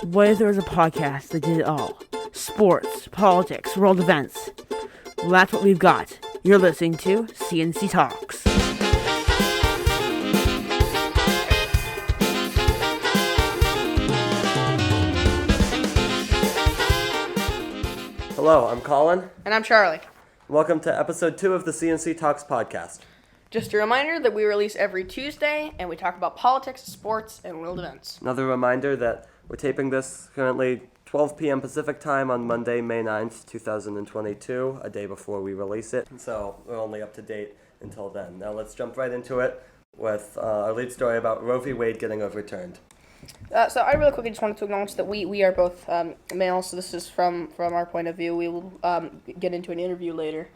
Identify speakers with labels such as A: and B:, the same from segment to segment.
A: What if there was a podcast that did it all? Sports, politics, world events. Well, that's what we've got. You're listening to C&C Talks.
B: Hello, I'm Colin.
C: And I'm Charlie.
B: Welcome to episode 2 of the C&C Talks podcast.
C: Just a reminder that we release every Tuesday, and we talk about politics, sports, and world events.
B: Another reminder that we're taping this currently 12 p.m. Pacific time on Monday, May 9th, 2022, a day before we release it. So we're only up to date until then. Now let's jump right into it with our lead story about Roe V. Wade getting overturned.
C: So I really quickly just wanted to acknowledge that we are both male, so this is from our point of view. We will get into an interview later,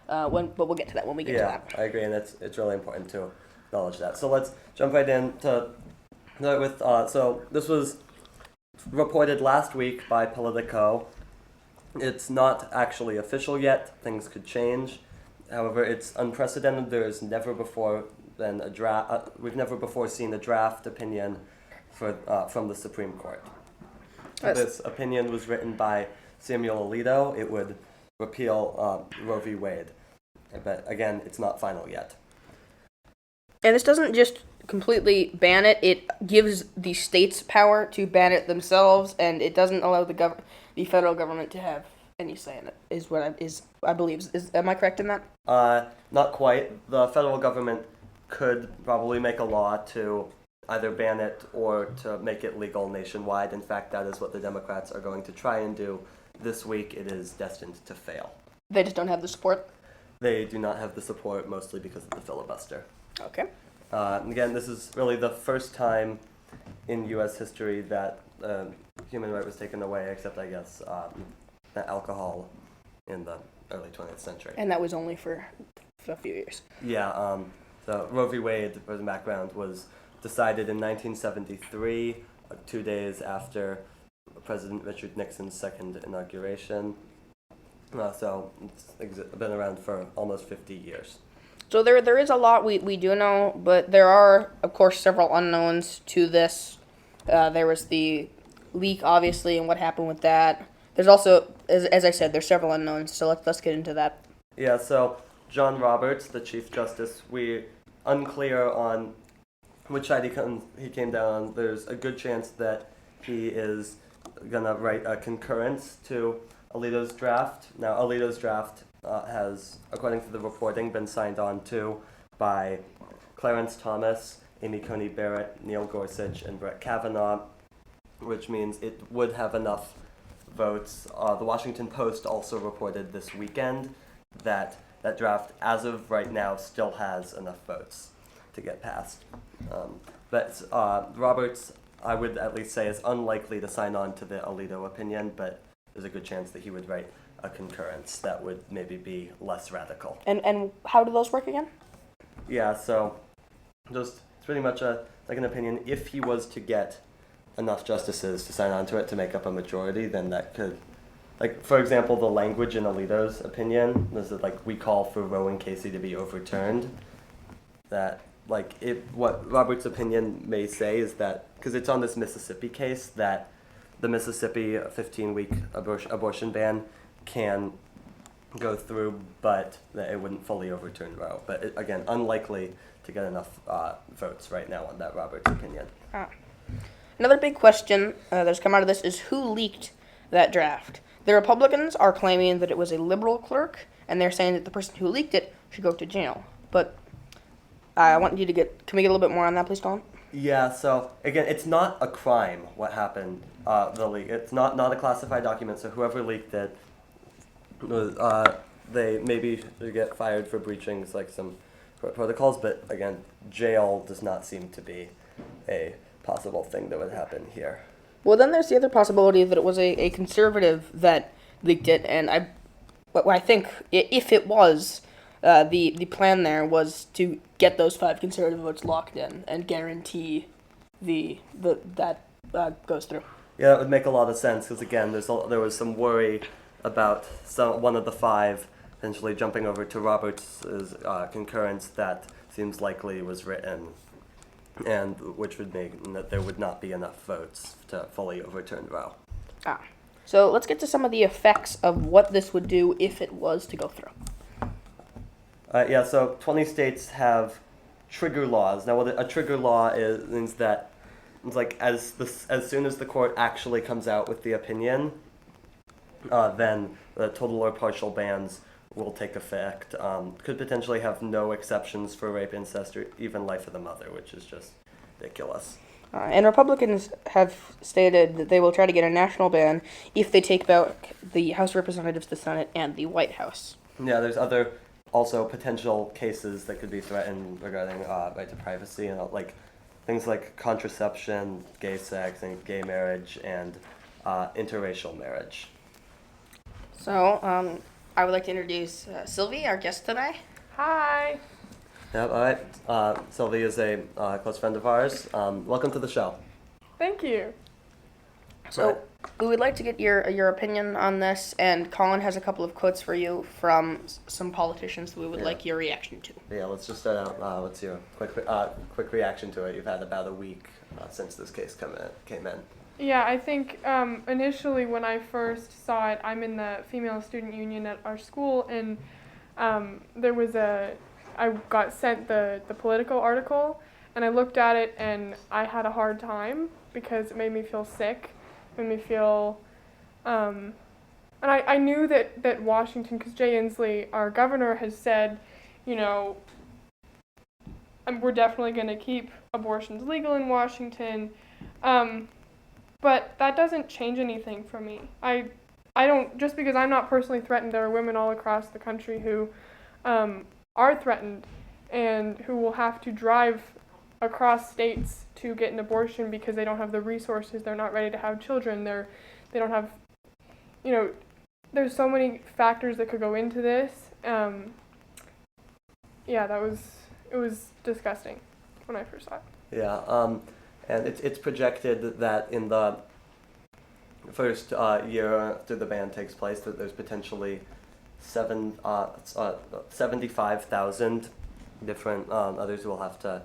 C: but we'll get to that when we get to that.
B: Yeah, I agree, and it's really important to acknowledge that. So let's jump right in to with so this was reported last week by Politico. It's not actually official yet. Things could change. However, it's unprecedented. There's never before been a draft. We've never before seen a draft opinion from the Supreme Court.
C: Yes.
B: This opinion was written by Samuel Alito. It would repeal Roe v. Wade. But again, it's not final yet.
C: And this doesn't just completely ban it. It gives the states power to ban it themselves, and it doesn't allow the federal government to have any say in it. I believe. Am I correct in that?
B: Not quite. The federal government could probably make a law to either ban it or to make it legal nationwide. In fact, that is what the Democrats are going to try and do this week. It is destined to fail.
C: They just don't have the support?
B: They do not have the support, mostly because of the filibuster.
C: Okay.
B: Again, this is really the first time in U.S. history that human right was taken away, except, I guess, alcohol in the early 20th century.
C: And that was only for a few years.
B: Yeah, so Roe v. Wade, for the background, was decided in 1973, 2 days after President Richard Nixon's second inauguration. So it's been around for almost 50 years.
C: So there is a lot we do know, but there are, of course, several unknowns to this. There was the leak, obviously, and what happened with that. There's also, as I said, there's several unknowns, so let's get into that.
B: Yeah, so John Roberts, the Chief Justice, we're unclear on which side he came down on. There's a good chance that he is going to write a concurrence to Alito's draft. Now, Alito's draft has, according to the reporting, been signed on to by Clarence Thomas, Amy Coney Barrett, Neil Gorsuch, and Brett Kavanaugh, which means it would have enough votes. The Washington Post also reported this weekend that that draft, as of right now, still has enough votes to get passed. But Roberts, I would at least say, is unlikely to sign on to the Alito opinion, but there's a good chance that he would write a concurrence that would maybe be less radical.
C: And how do those work again?
B: Yeah, so just it's pretty much like an opinion. If he was to get enough justices to sign on to it to make up a majority, then that could, like, for example, the language in Alito's opinion, this is like, we call for Roe and Casey to be overturned. That, like, what Robert's opinion may say is that, because it's on this Mississippi case, that the Mississippi 15-week abortion ban can go through, but that it wouldn't fully overturn Roe. But again, unlikely to get enough votes right now on that Roberts opinion.
C: Another big question that's come out of this is who leaked that draft. The Republicans are claiming that it was a liberal clerk, and they're saying that the person who leaked it should go to jail. But I want you to can we get a little bit more on that, please, Colin?
B: Yeah, so again, it's not a crime what happened, the leak. It's not a classified document, so whoever leaked it, they maybe should get fired for breaching like some protocols, but again, jail does not seem to be a possible thing that would happen here.
C: Well, then there's the other possibility that it was a conservative that leaked it, and I think if it was, the plan there was to get those 5 conservative votes locked in and guarantee that goes through.
B: Yeah, that would make a lot of sense, because again, there was some worry about one of the 5 potentially jumping over to Roberts' concurrence that seems likely was written and which would mean that there would not be enough votes to fully overturn Roe.
C: So let's get to some of the effects of what this would do if it was to go through.
B: So 20 states have trigger laws. Now, what a trigger law is means that it's like as soon as the court actually comes out with the opinion, then the total or partial bans will take effect. Could potentially have no exceptions for rape, incest, or even life of the mother, which is just ridiculous.
C: And Republicans have stated that they will try to get a national ban if they take back the House of Representatives, the Senate, and the White House.
B: Yeah, there's other also potential cases that could be threatened regarding right to privacy and like things like contraception, gay sex, and gay marriage, and interracial marriage.
C: So, I would like to introduce Sylvie, our guest today.
D: Hi.
B: Yep, all right. Sylvie is a close friend of ours. Welcome to the show.
D: Thank you.
C: So, we would like to get your opinion on this, and Colin has a couple of quotes for you from some politicians that we would like your reaction to.
B: Yeah, let's just start out. What's your quick reaction to it? You've had about a week since this case came in.
D: Yeah, I think initially when I first saw it, I'm in the female student union at our school, and I got sent the Politico article, and I looked at it, and I had a hard time because it made me feel sick, made me feel, and I knew that Washington, because Jay Inslee, our governor, has said, we're definitely going to keep abortions legal in Washington, but that doesn't change anything for me. I don't, just because I'm not personally threatened, there are women all across the country who are threatened and who will have to drive across states to get an abortion because they don't have the resources, they're not ready to have children, they don't have, there's so many factors that could go into this. It was disgusting when I first saw it.
B: Yeah, and it's projected that in the first year after the ban takes place, that there's potentially 75,000 different others who will have to,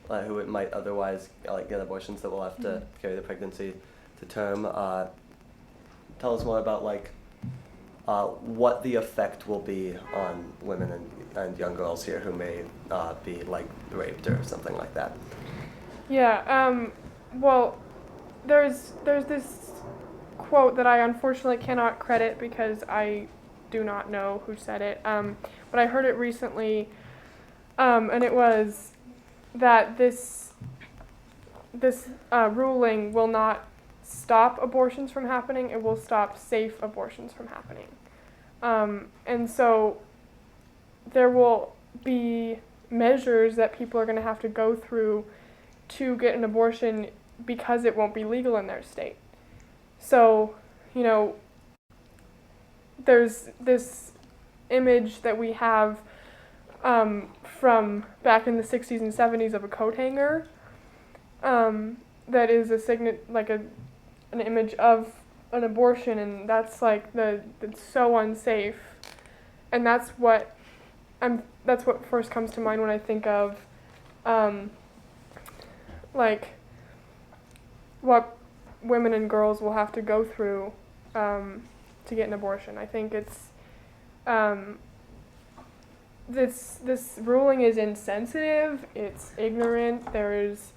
B: who might otherwise get abortions that will have to carry the pregnancy to term. Tell us more about what the effect will be on women and young girls here who may be raped or something like that.
D: Yeah, well, there's this quote that I unfortunately cannot credit because I do not know who said it, but I heard it recently, and it was that this ruling will not stop abortions from happening, it will stop safe abortions from happening. And so there will be measures that people are going to have to go through to get an abortion because it won't be legal in their state. So, there's this image that we have from back in the 60s and 70s of a coat hanger that is an image of an abortion, and that's that's so unsafe, and that's what first comes to mind when I think of what women and girls will have to go through to get an abortion. I think it's this ruling is insensitive, it's ignorant, there is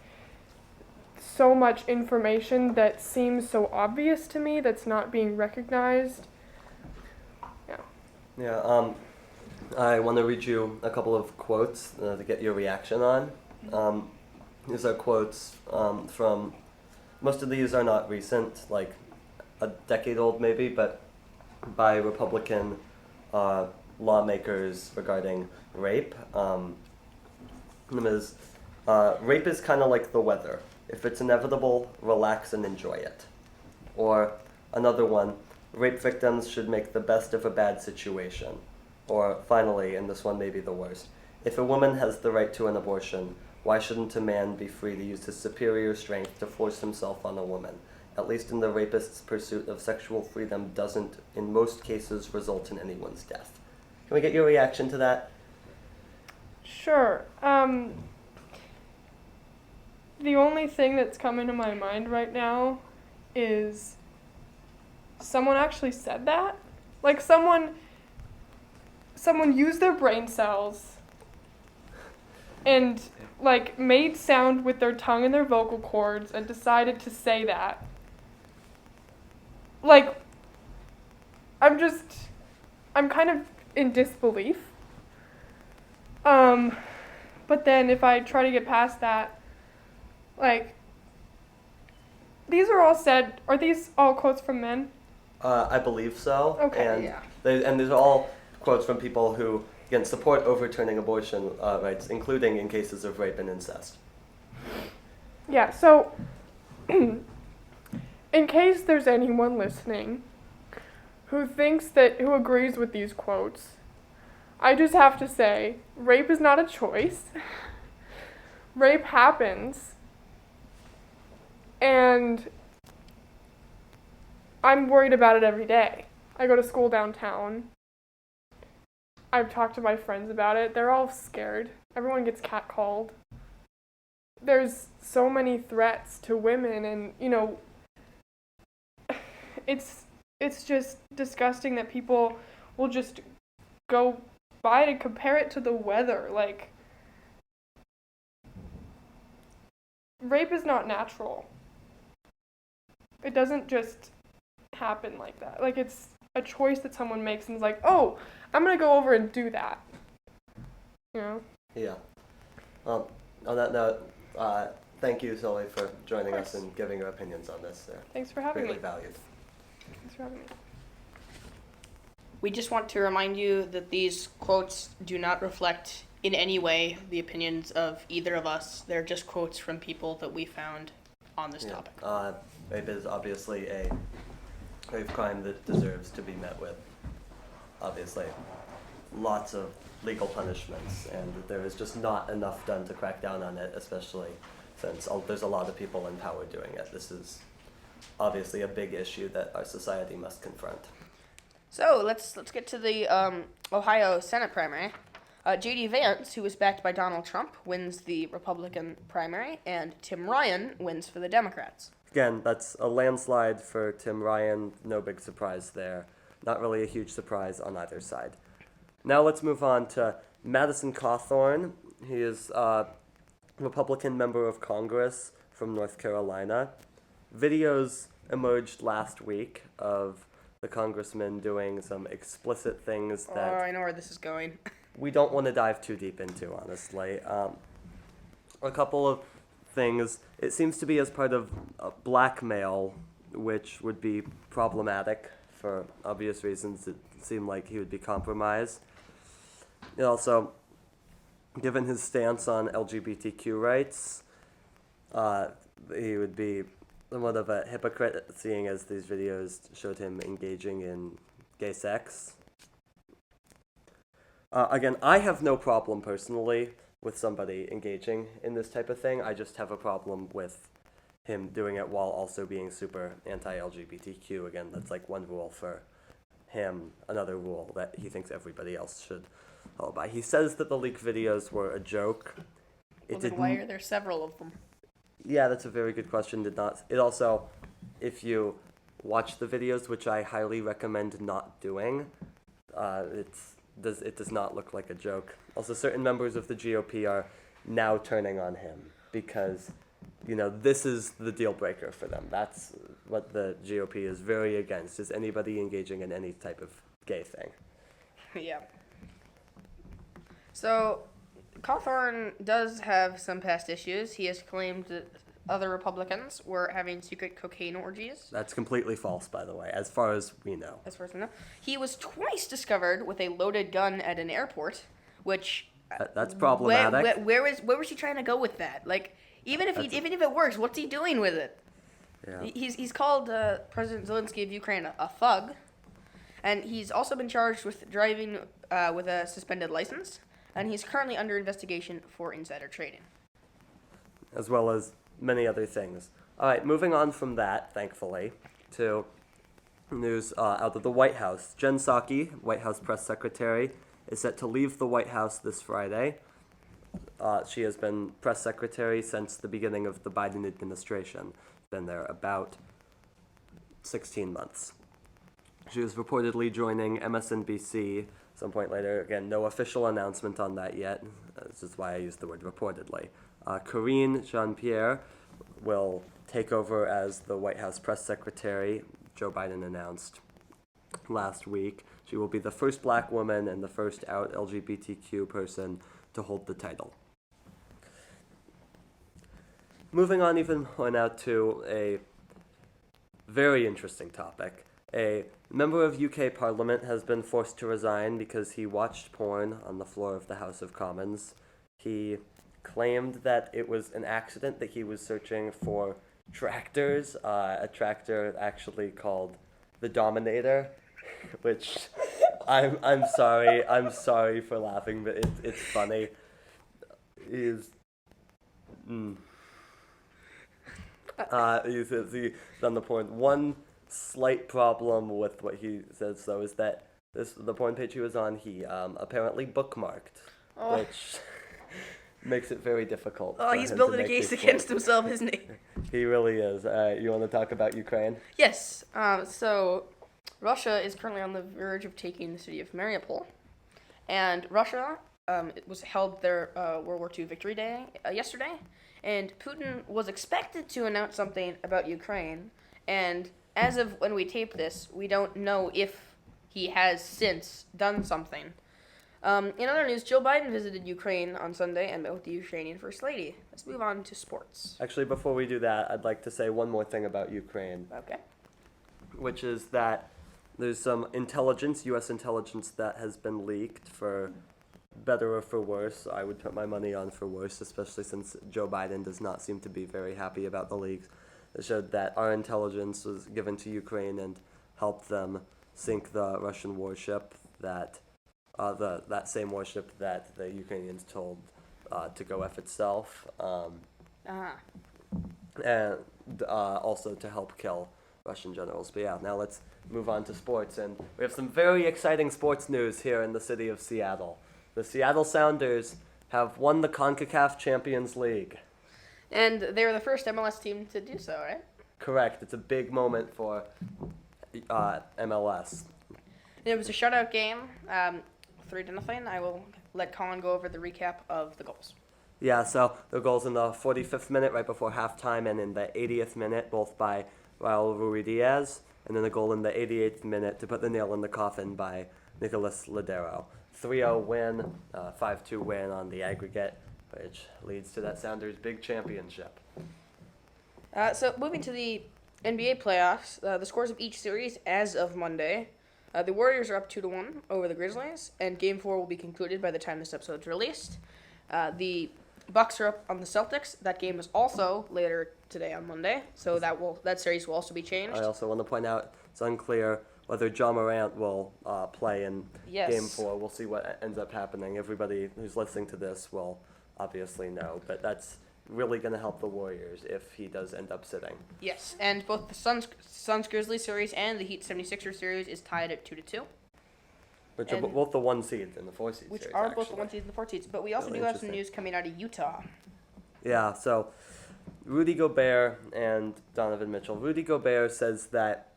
D: so much information that seems so obvious to me that's not being recognized.
B: Yeah, I want to read you a couple of quotes to get your reaction on. These are quotes from, most of these are not recent, like a decade old maybe, but by Republican lawmakers regarding rape. Rape is kind of like the weather. If it's inevitable, relax and enjoy it. Or another one, rape victims should make the best of a bad situation. Or finally, and this one may be the worst, if a woman has the right to an abortion, why shouldn't a man be free to use his superior strength to force himself on a woman? At least in the rapist's pursuit of sexual freedom doesn't, in most cases, result in anyone's death. Can we get your reaction to that?
D: Sure. The only thing that's coming to my mind right now is someone actually said that. Like someone used their brain cells and like made sound with their tongue and their vocal cords and decided to say that. Like I'm kind of in disbelief. But then if I try to get past that, like, are these all quotes from men?
B: I believe so.
D: Okay,
B: and
C: yeah.
B: And these are all quotes from people who, again, support overturning abortion rights, including in cases of rape and incest.
D: Yeah, so, in case there's anyone listening who agrees with these quotes, I just have to say, rape is not a choice. Rape happens. And I'm worried about it every day. I go to school downtown. I've talked to my friends about it. They're all scared. Everyone gets catcalled. There's so many threats to women, and, you know, it's just disgusting that people will just go by to compare it to the weather. Like, rape is not natural. It doesn't just happen like that. Like, it's a choice that someone makes and is like, oh, I'm going to go over and do that. You know?
B: Yeah. On that note, thank you, Zoe, for joining us and giving your opinions on this. They're
D: Thanks for having
B: greatly
D: me.
B: valued.
D: Thanks for having me.
C: We just want to remind you that these quotes do not reflect in any way the opinions of either of us. They're just quotes from people that we found on this topic.
B: Rape is obviously a grave crime that deserves to be met with, obviously, lots of legal punishments, and there is just not enough done to crack down on it, especially since there's a lot of people in power doing it. This is obviously a big issue that our society must confront.
C: So let's get to the Ohio Senate primary. J.D. Vance, who was backed by Donald Trump, wins the Republican primary, and Tim Ryan wins for the Democrats.
B: Again, that's a landslide for Tim Ryan. No big surprise there. Not really a huge surprise on either side. Now let's move on to Madison Cawthorn. He is a Republican member of Congress from North Carolina. Videos emerged last week of the congressman doing some explicit things that
C: I know where this is going.
B: we don't want to dive too deep into, honestly. A couple of things. It seems to be as part of blackmail, which would be problematic for obvious reasons. It seemed like he would be compromised. And also, given his stance on LGBTQ rights, he would be somewhat of a hypocrite, seeing as these videos showed him engaging in gay sex. Again, I have no problem personally with somebody engaging in this type of thing. I just have a problem with him doing it while also being super anti-LGBTQ. Again, that's like one rule for him, another rule that he thinks everybody else should follow by. He says that the leaked videos were a joke.
C: Well, then why are there several of them?
B: Yeah, that's a very good question. It also, if you watch the videos, which I highly recommend not doing, it does not look like a joke. Also, certain members of the GOP are now turning on him because, you know, this is the deal breaker for them. That's what the GOP is very against, is anybody engaging in any type of gay thing.
C: Yeah. So, Cawthorn does have some past issues. He has claimed that other Republicans were having secret cocaine orgies.
B: That's completely false, by the way, as far as we know.
C: As far as we know. He was twice discovered with a loaded gun at an airport, which...
B: That's problematic.
C: Where was he trying to go with that? Like, even if it works, what's he doing with it?
B: Yeah.
C: He's called President Zelensky of Ukraine a thug, and he's also been charged with driving with a suspended license, and he's currently under investigation for insider trading.
B: As well as many other things. All right, moving on from that, thankfully, to news out of the White House. Jen Psaki, White House press secretary, is set to leave the White House this Friday. She has been press secretary since the beginning of the Biden administration. Been there about 16 months. She is reportedly joining MSNBC some point later. Again, no official announcement on that yet. This is why I used the word reportedly. Karine Jean-Pierre will take over as the White House press secretary. Joe Biden announced last week. She will be the first black woman and the first out LGBTQ person to hold the title. Moving on even more now to a very interesting topic. A member of UK Parliament has been forced to resign because he watched porn on the floor of the House of Commons. He claimed that it was an accident, that he was searching for tractors, a tractor actually called the Dominator, which I'm sorry for laughing, but it's funny. He's on the porn. One slight problem with what he says, though, is that the porn page he was on, he apparently bookmarked, which makes it very difficult.
C: Oh, he's building a case against himself, isn't he?
B: He really is. You want to talk about Ukraine?
C: Yes. So Russia is currently on the verge of taking the city of Mariupol, and Russia it was held their World War II Victory Day yesterday, and Putin was expected to announce something about Ukraine, and as of when we tape this, we don't know if he has since done something. In other news, Joe Biden visited Ukraine on Sunday and met with the Ukrainian First Lady. Let's move on to sports.
B: Actually, before we do that, I'd like to say one more thing about Ukraine.
C: Okay.
B: Which is that there's some intelligence, U.S. intelligence, that has been leaked for better or for worse. I would put my money on for worse, especially since Joe Biden does not seem to be very happy about the leaks. It showed that our intelligence was given to Ukraine and helped them sink the Russian warship that that same warship that the Ukrainians told to go F itself, and also to help kill Russian generals. But yeah, now let's move on to sports, and we have some very exciting sports news here in the city of Seattle. The Seattle Sounders have won the Concacaf Champions League.
C: And they were the first MLS team to do so, right?
B: Correct. It's a big moment for MLS.
C: It was a shutout game, 3-0. I will let Colin go over the recap of the goals.
B: Yeah, so the goals in the 45th minute right before halftime and in the 80th minute, both by Raul Ruidiaz, and then a goal in the 88th minute to put the nail in the coffin by Nicolas Ladero. 3-0 win, 5-2 win on the aggregate, which leads to that Sounders' big championship.
C: So moving to the NBA playoffs, the scores of each series as of Monday. The Warriors are up 2-1 over the Grizzlies, and Game 4 will be concluded by the time this episode is released. The Bucks are up on the Celtics. That game is also later today on Monday, so that series will also be changed.
B: I also want to point out it's unclear whether John Morant will play in Game 4. We'll see what ends up happening. Everybody who's listening to this will obviously know, but that's really going to help the Warriors if he does end up sitting.
C: Yes, and both the Suns-Grizzlies series and the Heat-76ers series is tied at 2-2.
B: Which are both the 1 seeds and the 4 seeds.
C: Which
B: series,
C: are
B: actually.
C: both the 1 seeds and the 4 seeds. But we also do have some news coming out of Utah.
B: Yeah, so Rudy Gobert and Donovan Mitchell. Rudy Gobert says that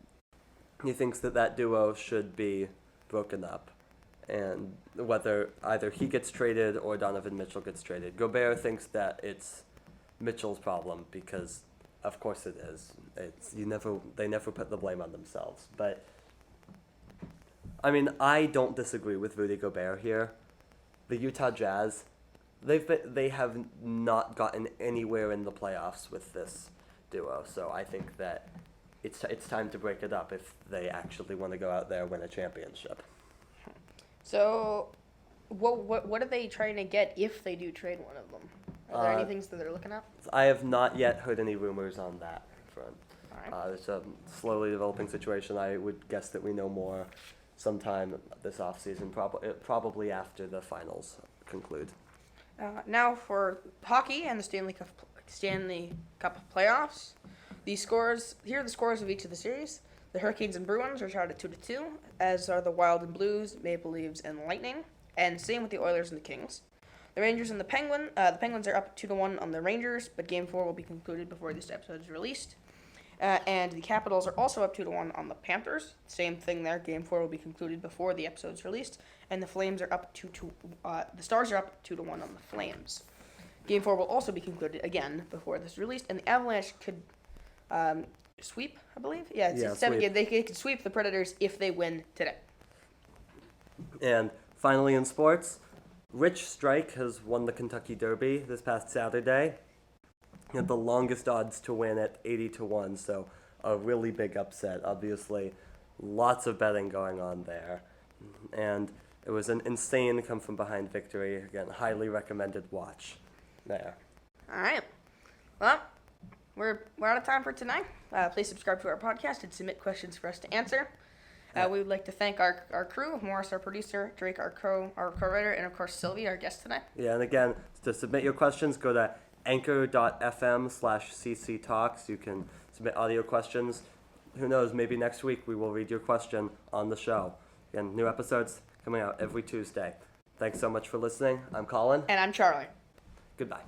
B: he thinks that duo should be broken up, and whether either he gets traded or Donovan Mitchell gets traded. Gobert thinks that it's Mitchell's problem because, of course, it is. They never put the blame on themselves. But I mean, I don't disagree with Rudy Gobert here. The Utah Jazz, they have not gotten anywhere in the playoffs with this duo. So I think that it's time to break it up if they actually want to go out there and win a championship.
C: So, what are they trying to get if they do trade one of them? Are there any things that they're looking at?
B: I have not yet heard any rumors on that front.
C: All right.
B: It's a slowly developing situation. I would guess that we know more sometime this offseason, probably after the finals conclude.
C: Now for hockey and the Stanley Cup playoffs. Here are the scores of each of the series. The Hurricanes and Bruins are tied at 2-2, as are the Wild and Blues, Maple Leafs and Lightning, and same with the Oilers and the Kings. the Rangers and the Penguins. The Penguins are up 2-1 on the Rangers, but Game 4 will be concluded before this episode is released. And the Capitals are also up 2-1 on the Panthers. Same thing there. Game 4 will be concluded before the episode's released. And the Flames are up the Stars are up 2-1 on the Flames. Game 4 will also be concluded again before this is released, and the Avalanche could sweep, I believe. Yeah, it's 7 games. They could sweep the Predators if they win today.
B: And finally in sports, Rich Strike has won the Kentucky Derby this past Saturday. He had the longest odds to win at 80-1, so a really big upset. Obviously, lots of betting going on there. And it was an insane come-from-behind victory. Again, highly recommended watch there.
C: All right. Well, we're out of time for tonight. Please subscribe to our podcast and submit questions for us to answer. We would like to thank our crew, Morris, our producer, Drake, our co-writer, and of course Sylvie, our guest tonight.
B: Yeah, and again, to submit your questions, go to anchor.fm/CC Talks. You can submit audio questions. Who knows, maybe next week we will read your question on the show. Again, new episodes coming out every Tuesday. Thanks so much for listening. I'm Colin.
C: And I'm Charlie.
B: Goodbye.